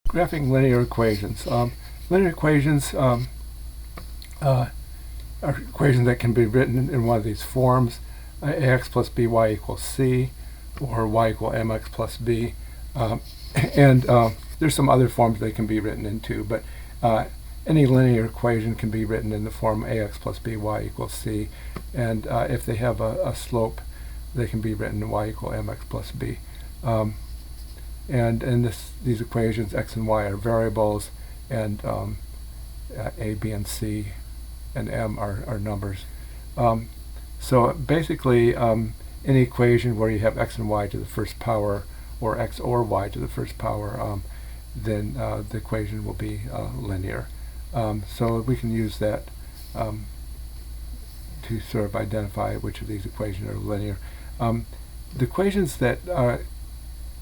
Graphing linear equations. Linear equations are equations that can be written in one of these forms: ax plus by equals c, or y equal mx plus b. And there's some other forms they can be written in too, but any linear equation can be written in the form ax plus by equals c, and if they have a slope, they can be written y equal mx plus b. And in these equations, x and y are variables, and a, b, and c, and m are numbers. So basically, any equation where you have x and y to the first power, or x or y to the first power, then the equation will be linear. So we can use that to sort of identify which of these equations are linear. The equations that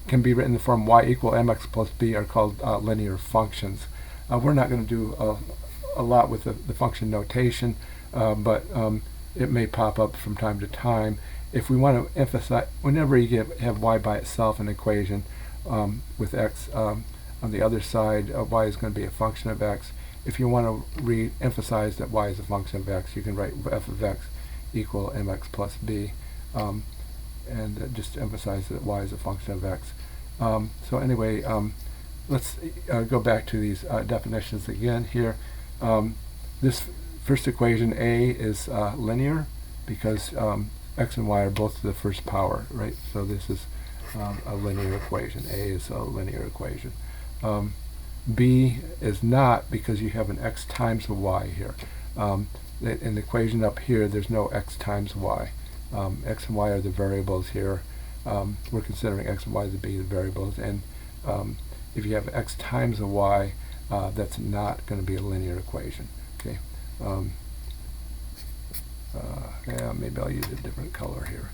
can be written in the form y equal mx plus b are called linear functions. We're not going to do a lot with the function notation, but it may pop up from time to time. If we want to emphasize, whenever you have y by itself in an equation with x on the other side, y is going to be a function of x. If you want to re-emphasize that y is a function of x, you can write f of x equal mx plus b, and just emphasize that y is a function of x. So anyway, let's go back to these definitions again here. This first equation, a, is linear because x and y are both to the first power, right? So this is a linear equation. A is a linear equation. B is not, because you have an x times a y here. In the equation up here, there's no x times y. X and y are the variables here. We're considering x and y to be the variables, and if you have x times a y, that's not going to be a linear equation. Okay. Yeah, maybe I'll use a different color here.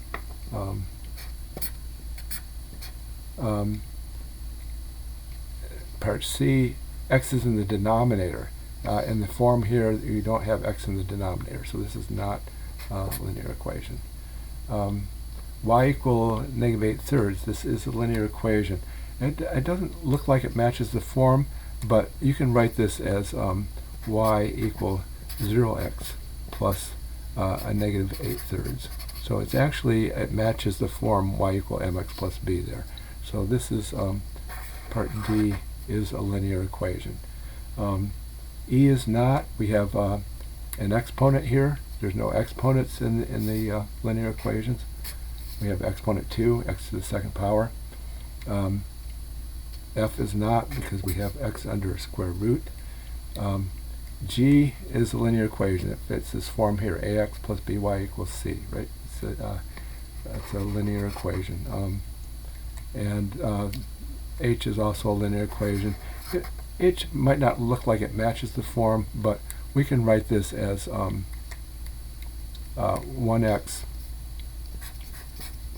Part C, x is in the denominator. In the form here, you don't have x in the denominator, so this is not a linear equation. Y equal -8/3, this is a linear equation. It doesn't look like it matches the form, but you can write this as y equal 0x plus a -8/3. So it's actually, it matches the form y equal mx plus b there. So this is part D is a linear equation. E is not. We have an exponent here. There's no exponents in the linear equations. We have exponent 2, x to the second power. F is not, because we have x under a square root. G is a linear equation. It fits this form here, ax plus by equals c, right? That's a linear equation. And H is also a linear equation. H might not look like it matches the form, but we can write this as 1x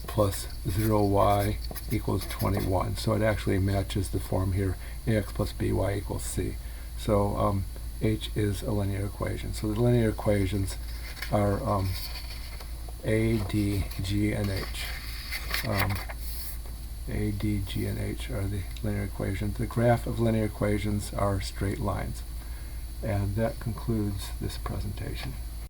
plus 0y equals 21. So it actually matches the form here, ax plus by equals c. So H is a linear equation. So the linear equations are A, D, G, and H. A, D, G, and H are the linear equations. The graph of linear equations are straight lines. And that concludes this presentation.